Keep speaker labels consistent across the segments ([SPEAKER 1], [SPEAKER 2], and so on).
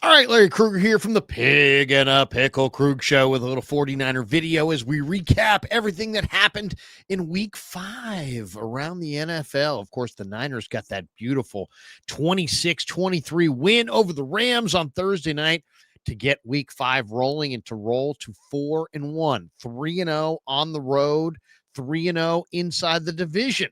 [SPEAKER 1] All right, Larry Krueger here from the Pig and a Pickle Krug Show with a little 49er video as we recap everything that happened in Week 5 around the NFL. Of course, the Niners got that beautiful 26-23 win over the Rams on Thursday night to get Week 5 rolling and to roll to 4-1, 3-0 on the road, 3-0 inside the division.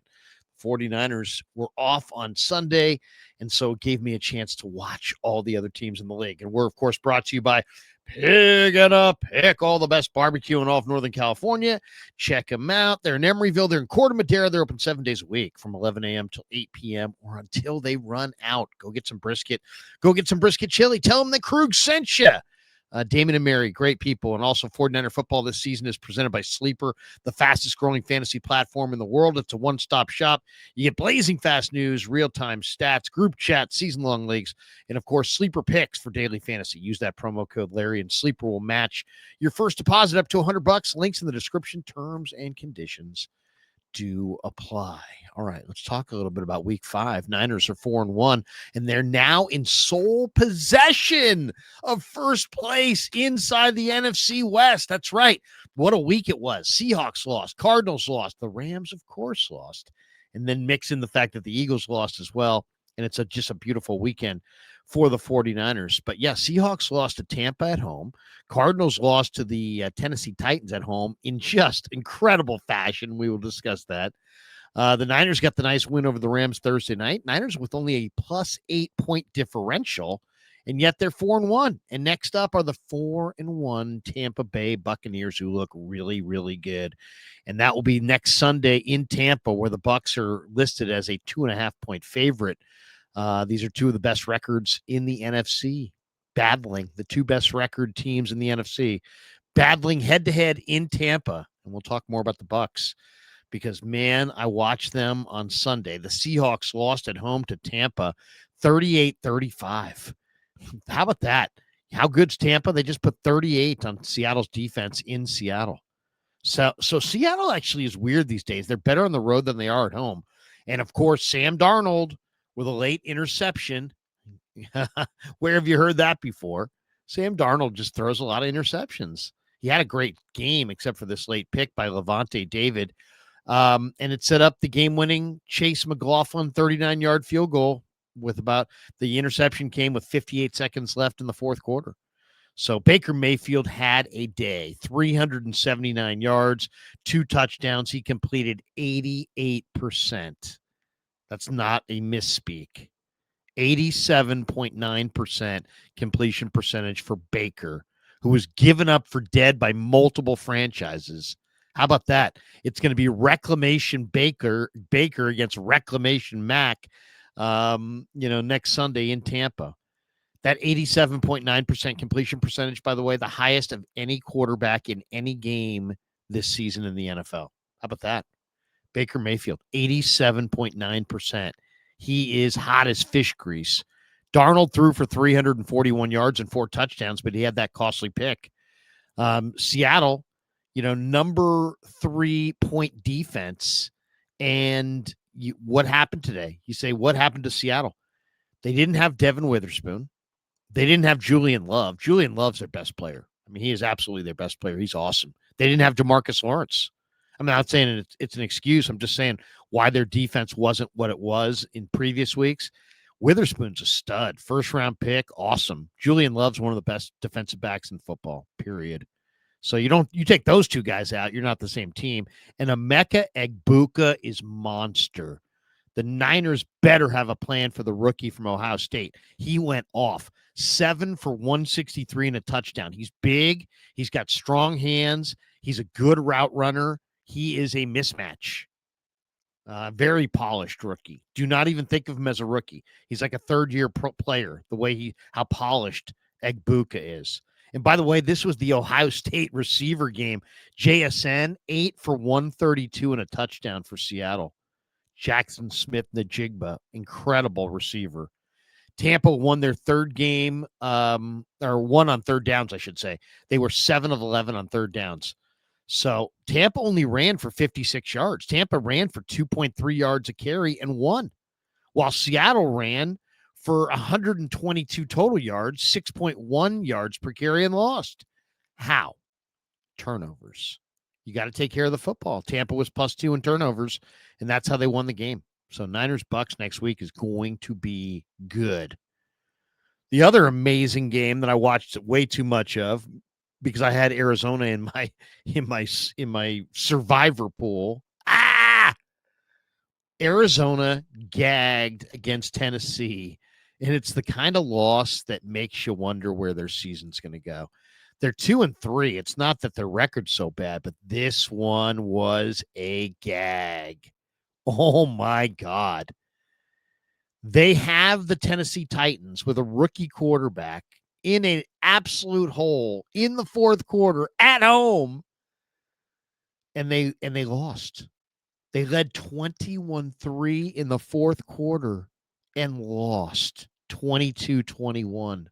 [SPEAKER 1] 49ers were off on Sunday, and so it gave me a chance to watch all the other teams in the league. And we're, of course, brought to you by Pig and a Pick, all the best barbecue in all of Northern California. Check them out. They're in Emeryville. They're in Corte Madera. They're open 7 days a week from 11 a.m. till 8 p.m. or until they run out. Go get some brisket. Go get some brisket chili. Tell them that Krug sent you. Damon and Mary, great people. And also 49er football this season is presented by Sleeper, the fastest growing fantasy platform in the world. It's a one-stop shop. You get blazing fast news, real-time stats, group chat, season-long leagues, and of course, Sleeper picks for daily fantasy. Use that promo code Larry and Sleeper will match your first deposit up to $100. Links in the description. Terms and conditions do apply. All right, let's talk a little bit about Week 5. Niners are 4-1, and they're now in sole possession of first place inside the NFC West. That's right. What a week it was. Seahawks lost. Cardinals lost. The Rams, of course, lost. And then mix in the fact that the Eagles lost as well, and it's just a beautiful weekend for the 49ers. But, yeah, Seahawks lost to Tampa at home. Cardinals lost to the Tennessee Titans at home in just incredible fashion. We will discuss that. The Niners got the nice win over the Rams Thursday night. Niners with only a plus 8-point differential, and yet they're 4-1. And next up are the 4-1 Tampa Bay Buccaneers, who look really, really good. And that will be next Sunday in Tampa, where the Bucs are listed as a 2.5-point favorite. These are two of the best records in the NFC, battling the two best record teams in the NFC, battling head-to-head in Tampa. And we'll talk more about the Bucs because, man, I watched them on Sunday. The Seahawks lost at home to Tampa 38-35. How about that? How good's Tampa? They just put 38 on Seattle's defense in Seattle. So Seattle actually is weird these days. They're better on the road than they are at home. And, of course, Sam Darnold with a late interception. Where have you heard that before? Sam Darnold just throws a lot of interceptions. He had a great game except for this late pick by Levante David. And it set up the game-winning Chase McLaughlin 39-yard field goal with the interception came with 58 seconds left in the fourth quarter. So Baker Mayfield had a day, 379 yards, 2 touchdowns. He completed 88%. That's not a misspeak. 87.9% completion percentage for Baker, who was given up for dead by multiple franchises. How about that? It's going to be Reclamation Baker against Reclamation Mac, next Sunday in Tampa. That 87.9% completion percentage, by the way, the highest of any quarterback in any game this season in the NFL. How about that? Baker Mayfield, 87.9%. He is hot as fish grease. Darnold threw for 341 yards and 4 touchdowns, but he had that costly pick. Seattle, number 3-point defense. And what happened today? You say, what happened to Seattle? They didn't have Devin Witherspoon. They didn't have Julian Love. Julian Love's their best player. I mean, he is absolutely their best player. He's awesome. They didn't have DeMarcus Lawrence. I'm not saying it's an excuse. I'm just saying why their defense wasn't what it was in previous weeks. Witherspoon's a stud. First-round pick, awesome. Julian Love's one of the best defensive backs in football, period. So you take those two guys out, you're not the same team. And Emeka Egbuka is monster. The Niners better have a plan for the rookie from Ohio State. He went off 7 for 163 and a touchdown. He's big. He's got strong hands. He's a good route runner. He is a mismatch. Very polished rookie. Do not even think of him as a rookie. He's like a third-year pro player, the way how polished Egbuka is. And by the way, this was the Ohio State receiver game. JSN, 8 for 132 and a touchdown for Seattle. Jackson Smith-Njigba, incredible receiver. Tampa won their third game, or won on third downs, I should say. They were 7 of 11 on third downs. So Tampa only ran for 56 yards. Tampa ran for 2.3 yards a carry and won, while Seattle ran for 122 total yards, 6.1 yards per carry, and lost. How? Turnovers. You got to take care of the football. Tampa was +2 in turnovers, and that's how they won the game. So Niners Bucs next week is going to be good. The other amazing game that I watched way too much of because I had Arizona in my survivor pool. Arizona gagged against Tennessee, and it's the kind of loss that makes you wonder where their season's going to go. They're 2-3. It's not that their record's so bad, but this one was a gag. Oh my God. They have the Tennessee Titans with a rookie quarterback in an absolute hole in the fourth quarter at home, and they lost. They led 21-3 in the fourth quarter and lost 22-21.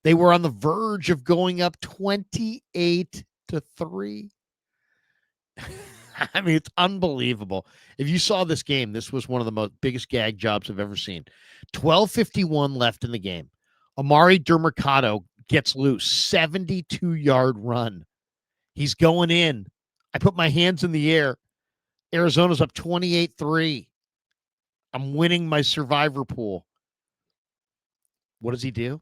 [SPEAKER 1] They were on the verge of going up 28-3. I mean, it's unbelievable. If you saw this game, this was one of the biggest gag jobs I've ever seen. 12:51 left in the game. Amari Dermercado gets loose, 72-yard run. He's going in. I put my hands in the air. Arizona's up 28-3. I'm winning my survivor pool. What does he do?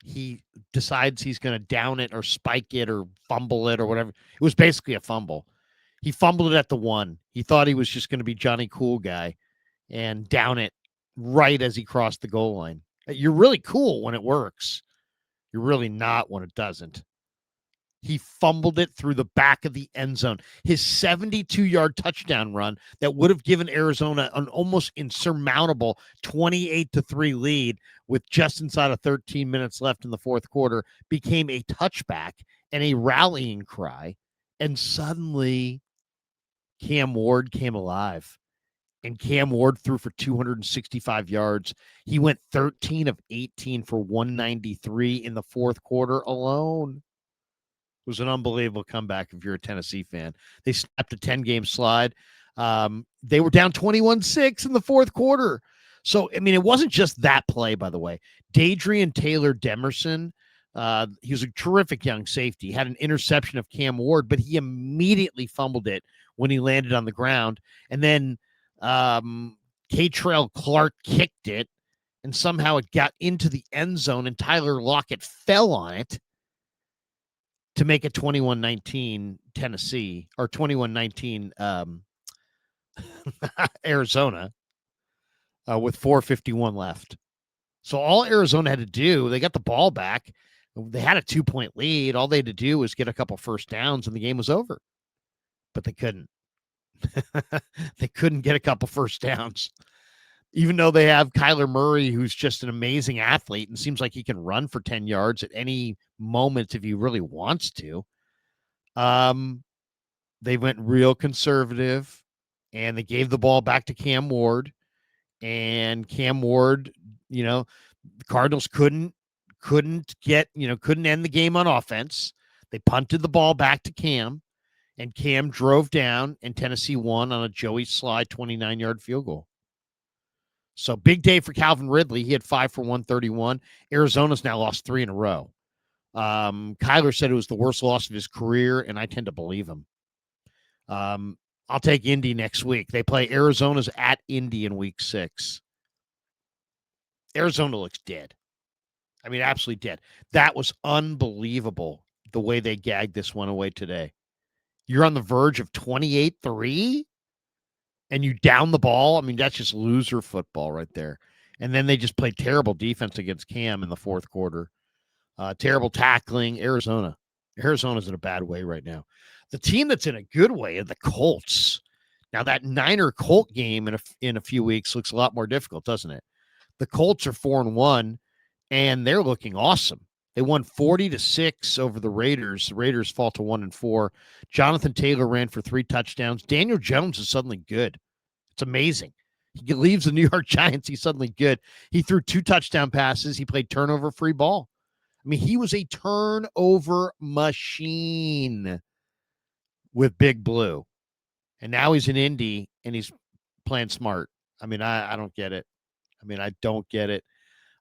[SPEAKER 1] He decides he's going to down it or spike it or fumble it or whatever. It was basically a fumble. He fumbled it at the 1. He thought he was just going to be Johnny Cool Guy and down it right as he crossed the goal line. You're really cool when it works. You're really not when it doesn't. He fumbled it through the back of the end zone. His 72-yard touchdown run that would have given Arizona an almost insurmountable 28-3 lead with just inside of 13 minutes left in the fourth quarter became a touchback and a rallying cry. And suddenly Cam Ward came alive. And Cam Ward threw for 265 yards. He went 13 of 18 for 193 in the fourth quarter alone. It was an unbelievable comeback if you're a Tennessee fan. They snapped a 10-game slide. They were down 21-6 in the fourth quarter. So, I mean, it wasn't just that play, by the way. Dadrian Taylor Demerson, he was a terrific young safety. He had an interception of Cam Ward, but he immediately fumbled it when he landed on the ground. And then K'Trell Clark kicked it, and somehow it got into the end zone, and Tyler Lockett fell on it to make it 21-19 Tennessee, or 21-19 Arizona with 4:51 left. So all Arizona had to do, they got the ball back. They had a 2-point lead. All they had to do was get a couple first downs, and the game was over. But they couldn't. They couldn't get a couple first downs. Even though they have Kyler Murray, who's just an amazing athlete and seems like he can run for 10 yards at any moment if he really wants to. They went real conservative, and they gave the ball back to Cam Ward. And Cam Ward, the Cardinals couldn't end the game on offense. They punted the ball back to Cam, and Cam drove down, and Tennessee won on a Joey Slye 29-yard field goal. So big day for Calvin Ridley. He had 5 for 131. Arizona's now lost 3 in a row. Kyler said it was the worst loss of his career, and I tend to believe him. I'll take Indy next week. They play Arizona's at Indy in week 6. Arizona looks dead. I mean, absolutely dead. That was unbelievable, the way they gagged this one away today. You're on the verge of 28-3, and you down the ball. I mean, that's just loser football right there. And then they just played terrible defense against Cam in the fourth quarter. Terrible tackling. Arizona's in a bad way right now. The team that's in a good way are the Colts. Now, that Niner-Colt game in a few weeks looks a lot more difficult, doesn't it? The Colts are 4-1, and they're looking awesome. They won 40-6 over the Raiders. The Raiders fall to 1-4. Jonathan Taylor ran for 3 touchdowns. Daniel Jones is suddenly good. It's amazing. He leaves the New York Giants. He's suddenly good. He threw 2 touchdown passes. He played turnover-free ball. I mean, he was a turnover machine with Big Blue. And now he's in Indy, and he's playing smart. I mean, I don't get it. I mean, I don't get it.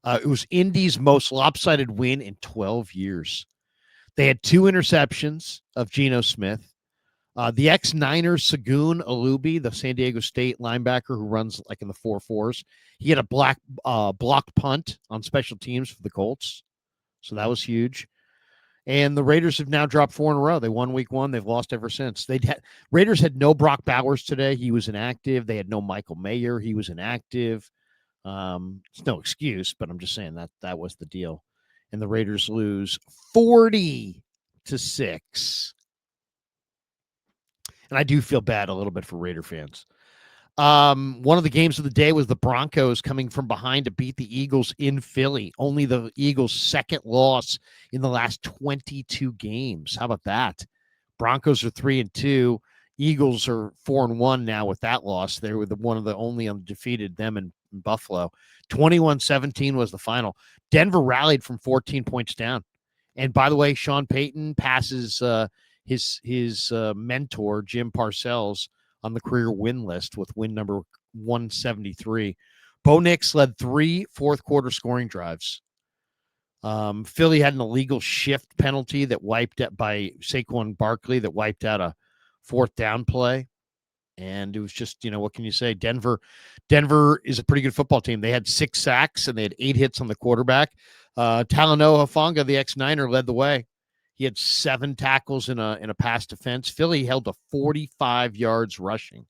[SPEAKER 1] It was Indy's most lopsided win in 12 years. They had 2 interceptions of Geno Smith. The ex-Niners, Segun Alubi, the San Diego State linebacker who runs like in the 4-4s, he had a blocked punt on special teams for the Colts. So that was huge. And the Raiders have now dropped 4 in a row. They won week 1. They've lost ever since. Raiders had no Brock Bowers today. He was inactive. They had no Michael Mayer. He was inactive. It's no excuse, but I'm just saying that was the deal. And the Raiders lose 40-6. And I do feel bad a little bit for Raider fans. One of the games of the day was the Broncos coming from behind to beat the Eagles in Philly. Only the Eagles' second loss in the last 22 games. How about that? Broncos are 3-2. Eagles are 4-1 now with that loss. They were one of the only undefeated, them in Buffalo. 21-17 was the final. Denver rallied from 14 points down. And by the way, Sean Payton passes his mentor, Jim Parcells, on the career win list with win number 173. Bo Nix led 3 fourth-quarter scoring drives. Philly had an illegal shift penalty that wiped out by Saquon Barkley that wiped out a 4th down play. And it was just, what can you say? Denver is a pretty good football team. They had 6 sacks and they had 8 hits on the quarterback. Talanoa Hufanga, the ex-Niner, led the way. He had 7 tackles in a pass defense. Philly held to 45 yards rushing,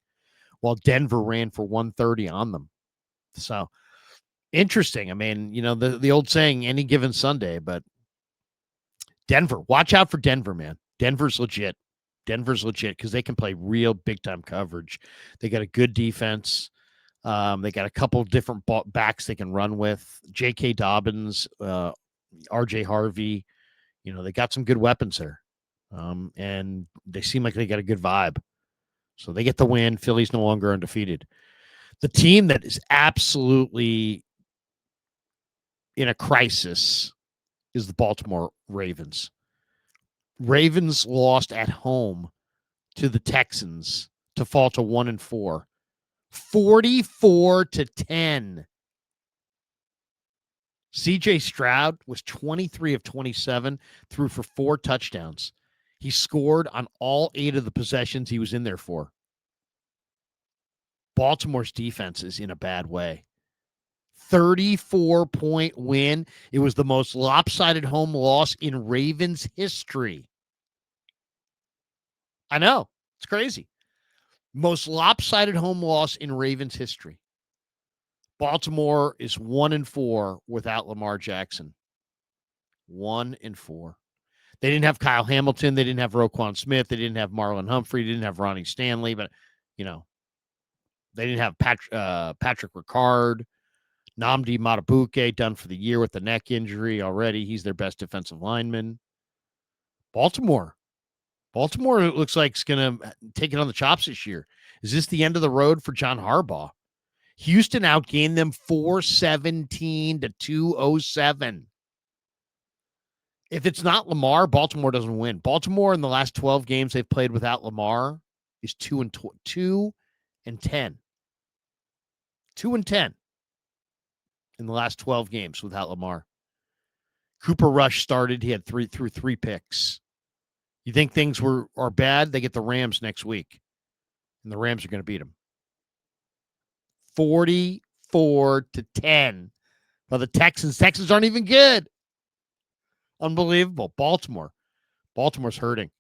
[SPEAKER 1] while Denver ran for 130 on them. So interesting. I mean, the old saying, any given Sunday, but Denver, watch out for Denver, man. Denver's legit because they can play real big-time coverage. They got a good defense. They got a couple of different backs they can run with. J.K. Dobbins, R.J. Harvey. They got some good weapons there. And they seem like they got a good vibe. So they get the win. Philly's no longer undefeated. The team that is absolutely in a crisis is the Baltimore Ravens. Ravens lost at home to the Texans to fall to 1-4. 44-10. C.J. Stroud was 23 of 27, threw for 4 touchdowns. He scored on all 8 of the possessions he was in there for. Baltimore's defense is in a bad way. 34-point win. It was the most lopsided home loss in Ravens history. I know. It's crazy. Most lopsided home loss in Ravens history. Baltimore is 1-4 without Lamar Jackson. 1-4. They didn't have Kyle Hamilton. They didn't have Roquan Smith. They didn't have Marlon Humphrey. They didn't have Ronnie Stanley. But, they didn't have Patrick Ricard. Nnamdi Matabuke done for the year with the neck injury already. He's their best defensive lineman. Baltimore looks like it's going to take it on the chops this year. Is this the end of the road for John Harbaugh? Houston outgained them 417-207. If it's not Lamar, Baltimore doesn't win. Baltimore in the last 12 games they've played without Lamar is 2-10. 2-10 in the last 12 games without Lamar. Cooper Rush started. He had 3 picks. You think things are bad? They get the Rams next week, and the Rams are going to beat them. 44-10. Well, the Texans aren't even good. Unbelievable. Baltimore's hurting.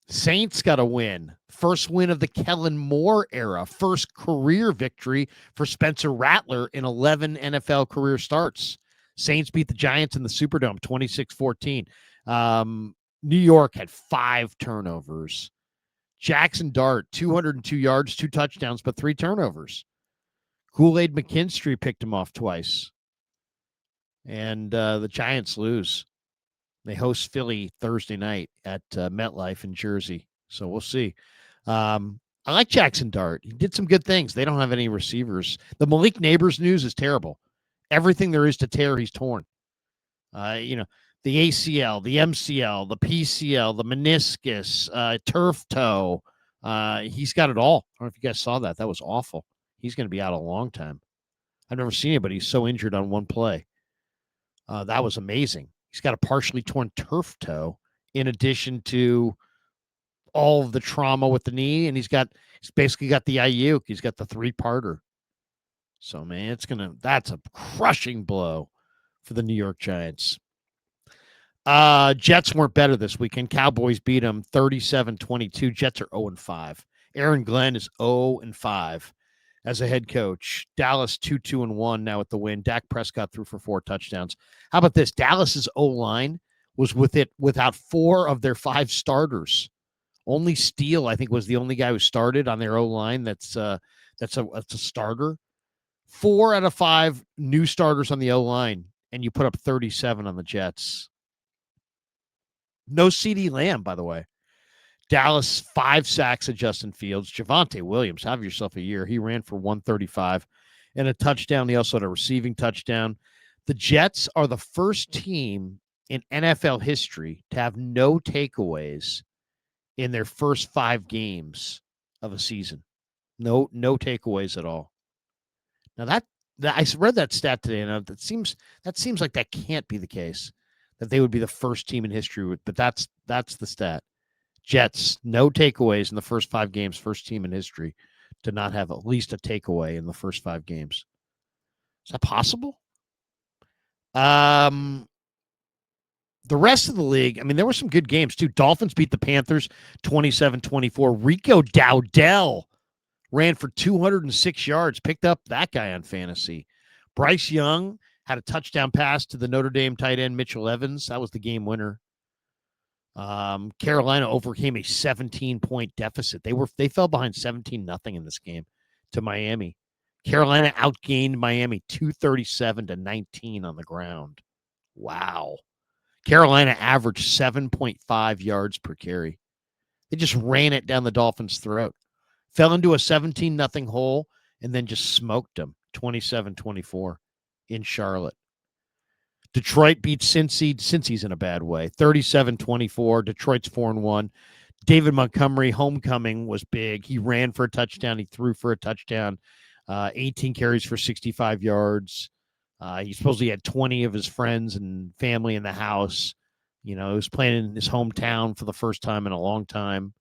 [SPEAKER 1] Saints got a win. First win of the Kellen Moore era. First career victory for Spencer Rattler in 11 NFL career starts. Saints beat the Giants in the Superdome 26-14. New York had 5 turnovers. Jackson Dart, 202 yards, 2 touchdowns, but 3 turnovers. Kool-Aid McKinstry picked him off twice. And the Giants lose. They host Philly Thursday night at MetLife in Jersey. So we'll see. I like Jackson Dart. He did some good things. They don't have any receivers. The Malik Neighbors news is terrible. Everything there is to tear, he's torn. The ACL, the MCL, the PCL, the meniscus, turf toe. He's got it all. I don't know if you guys saw that. That was awful. He's going to be out a long time. I've never seen anybody so injured on one play. That was amazing. He's got a partially torn turf toe in addition to all of the trauma with the knee, and he's basically got the Ayuk. He's got the 3-parter. So, man, that's a crushing blow for the New York Giants. Jets weren't better this weekend. Cowboys beat them 37-22. Jets are 0-5. Aaron Glenn is 0-5 as a head coach. Dallas 2-1 now with the win. Dak Prescott threw for 4 touchdowns. How about this? Dallas's O-line was without 4 of their 5 starters. Only Steele, I think, was the only guy who started on their O-line. That's a starter. 4 out of 5 new starters on the O-line, and you put up 37 on the Jets. No CeeDee Lamb, by the way. Dallas, 5 sacks of Justin Fields. Javonte Williams, have yourself a year. He ran for 135 and a touchdown. He also had a receiving touchdown. The Jets are the first team in NFL history to have no takeaways in their first 5 games of a season. No takeaways at all. Now that I read that stat today, and that seems like that can't be the case, that they would be the first team in history. But that's the stat. Jets, no takeaways in the first 5 games. First team in history to not have at least a takeaway in the first 5 games. Is that possible? The rest of the league, I mean, there were some good games too. Dolphins beat the Panthers 27-24. Rico Dowdell ran for 206 yards, picked up that guy on fantasy. Bryce Young had a touchdown pass to the Notre Dame tight end Mitchell Evans. That was the game winner. Carolina overcame a 17-point deficit. They fell behind 17-0 in this game to Miami. Carolina outgained Miami 237-19 on the ground. Wow. Carolina averaged 7.5 yards per carry. They just ran it down the Dolphins' throat. Fell into a 17-0 hole and then just smoked them 27-24 in Charlotte. Detroit beat Cincy. Cincy's in a bad way. 37-24. Detroit's 4-1. David Montgomery, homecoming was big. He ran for a touchdown. He threw for a touchdown. 18 carries for 65 yards. He supposedly had 20 of his friends and family in the house. He was playing in his hometown for the first time in a long time.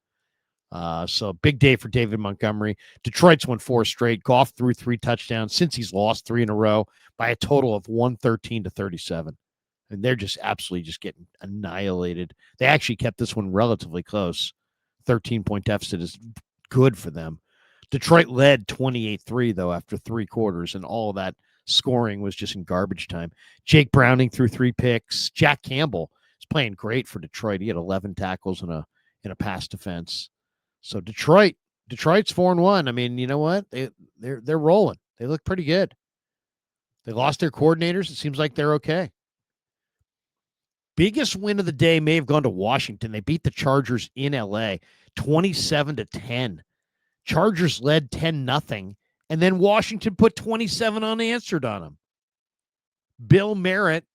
[SPEAKER 1] So big day for David Montgomery. Detroit's won 4 straight. Goff threw 3 touchdowns since he's lost 3 in a row by a total of 113-37. And they're just absolutely just getting annihilated. They actually kept this one relatively close. 13-point deficit is good for them. Detroit led 28-3, though, after 3 quarters, and all of that scoring was just in garbage time. Jake Browning threw 3 picks. Jack Campbell is playing great for Detroit. He had 11 tackles in a pass defense. So Detroit's 4-1. I mean, you know what? They're rolling. They look pretty good. They lost their coordinators. It seems like they're okay. Biggest win of the day may have gone to Washington. They beat the Chargers in LA 27-10. Chargers led 10-0, and then Washington put 27 unanswered on them. Bill Merritt,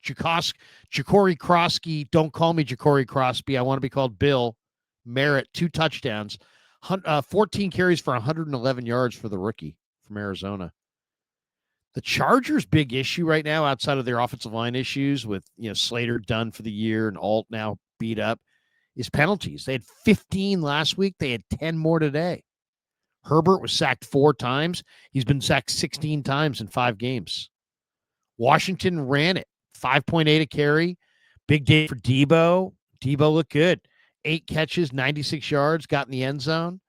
[SPEAKER 1] Ja'Cory Crosby, don't call me Ja'Cory Crosby. I want to be called Bill Merritt, 2 touchdowns, 14 carries for 111 yards for the rookie from Arizona. The Chargers' big issue right now, outside of their offensive line issues with Slater done for the year and Alt now beat up, is penalties. They had 15 last week. They had 10 more today. Herbert was sacked 4 times. He's been sacked 16 times in 5 games. Washington ran it. 5.8 a carry. Big day for Deebo. Deebo looked good. 8 catches, 96 yards, got in the end zone.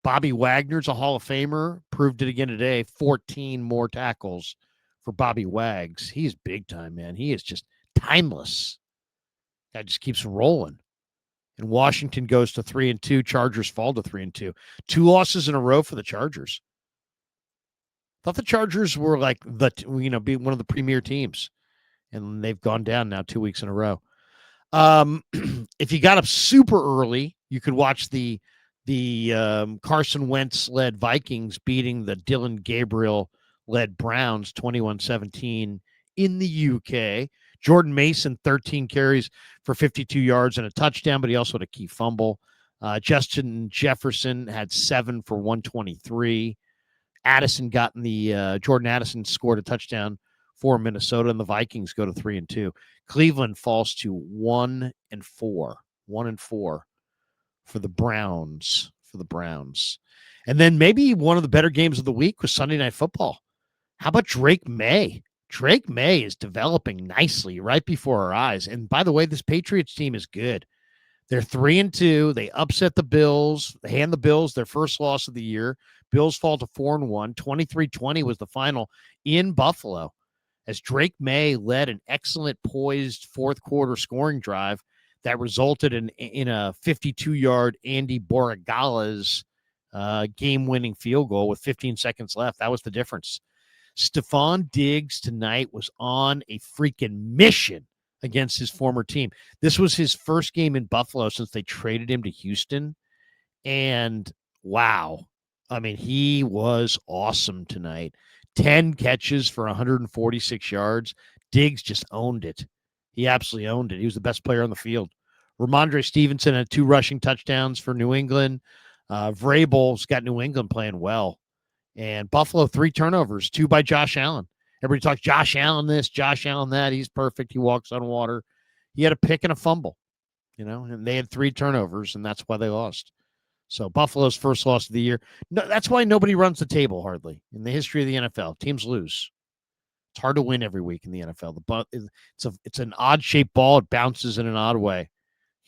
[SPEAKER 1] Bobby Wagner's a Hall of Famer. Proved it again today. 14 more tackles for Bobby Wags. He's big time, man. He is just timeless. That just keeps rolling. And Washington goes to 3-2. Chargers fall to 3-2. 2 losses in a row for the Chargers. Thought the Chargers were like be one of the premier teams, and they've gone down now 2 weeks in a row. If you got up super early, you could watch the Carson Wentz led Vikings beating the Dylan Gabriel led Browns 21-17 in the UK. Jordan Mason, 13 carries for 52 yards and a touchdown, but he also had a key fumble. Justin Jefferson had 7 for 123. Addison got in the Jordan Addison scored a touchdown for Minnesota, and the Vikings go to 3-2. Cleveland falls to 1-4, 1-4 for the Browns. And then maybe one of the better games of the week was Sunday Night Football. How about Drake Maye? Drake Maye is developing nicely right before our eyes. And by the way, this Patriots team is good. They're 3-2. They upset the Bills. They hand the Bills their first loss of the year. Bills fall to 4-1. 23-20 was the final in Buffalo as Drake Maye led an excellent poised fourth quarter scoring drive that resulted in a 52-yard Andy Borregala's game-winning field goal with 15 seconds left. That was the difference. Stephon Diggs tonight was on a freaking mission against his former team. This was his first game in Buffalo since they traded him to Houston. And wow, I mean, he was awesome tonight. 10 catches for 146 yards. Diggs just owned it. He absolutely owned it. He was the best player on the field. Ramondre Stevenson had 2 rushing touchdowns for New England. Vrabel's got New England playing well. And Buffalo, 3 turnovers, 2 by Josh Allen. Everybody talks Josh Allen this, Josh Allen that. He's perfect. He walks on water. He had a pick and a fumble, and they had 3 turnovers, and that's why they lost. So Buffalo's first loss of the year. No, that's why nobody runs the table hardly in the history of the NFL. Teams lose. It's hard to win every week in the NFL. It's an odd-shaped ball. It bounces in an odd way.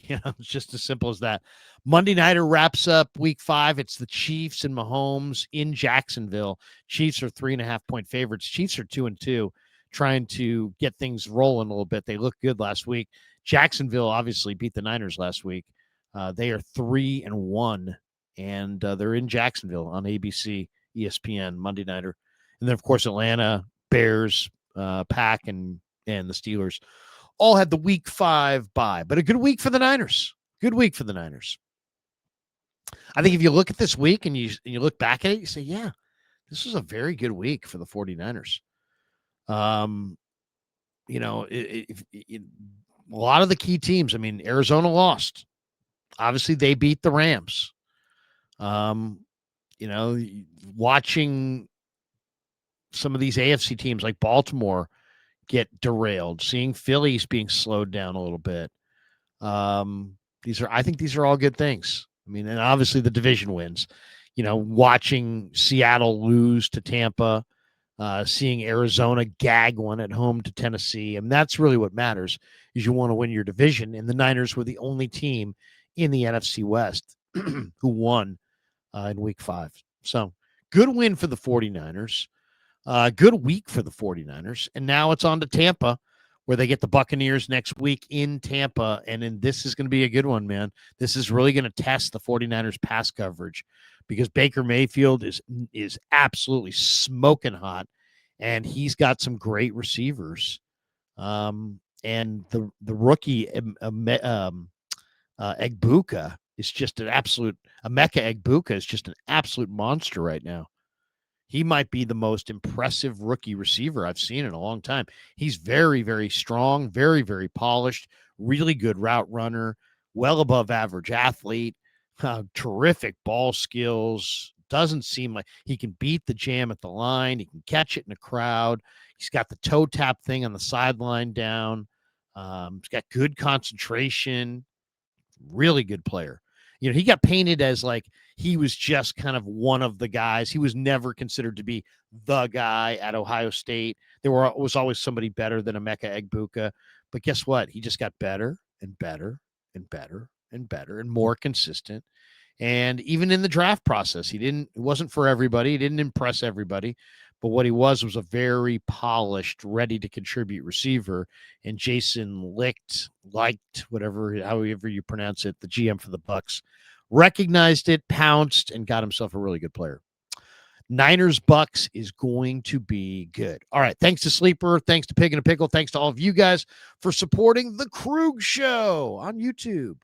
[SPEAKER 1] It's just as simple as that. Monday Nighter wraps up week 5. It's the Chiefs and Mahomes in Jacksonville. Chiefs are 3.5-point favorites. Chiefs are 2-2, trying to get things rolling a little bit. They looked good last week. Jacksonville obviously beat the Niners last week. They are 3-1, and they're in Jacksonville on ABC, ESPN, Monday Nighter. And then, of course, Atlanta, Bears, Pack, and the Steelers all had the week 5 bye. But a good week for the Niners. Good week for the Niners. I think if you look at this week and you look back at it, you say, yeah, this was a very good week for the 49ers. A lot of the key teams, I mean, Arizona lost. Obviously, they beat the Rams. Watching some of these AFC teams like Baltimore get derailed, seeing Phillies being slowed down a little bit. I think these are all good things. I mean, and obviously the division wins. Watching Seattle lose to Tampa, seeing Arizona gag one at home to Tennessee, and that's really what matters. Is you want to win your division, and the Niners were the only team in the NFC West who won in week 5. So good win for the 49ers. Good week for the 49ers. And now it's on to Tampa, where they get the Buccaneers next week in Tampa. And this is going to be a good one, man. This is really going to test the 49ers pass coverage because Baker Mayfield is absolutely smoking hot, and he's got some great receivers. And the rookie Egbuka is just an absolute – Emeka Egbuka is just an absolute monster right now. He might be the most impressive rookie receiver I've seen in a long time. He's very, very strong, very, very polished, really good route runner, well above average athlete, terrific ball skills. Doesn't seem like he can beat the jam at the line. He can catch it in a crowd. He's got the toe tap thing on the sideline down. He's got good concentration, really good player. He got painted as like he was just kind of one of the guys. He was never considered to be the guy at Ohio State. There was always somebody better than Emeka Egbuka. But guess what? He just got better and better and better and better and more consistent. And even in the draft process, it wasn't for everybody. He didn't impress everybody. But what he was a very polished, ready to contribute receiver. And Jason liked, however you pronounce it, the GM for the Bucs, recognized it, pounced, and got himself a really good player. Niners Bucs is going to be good. All right. Thanks to Sleeper. Thanks to Pig and a Pickle. Thanks to all of you guys for supporting the Krug Show on YouTube.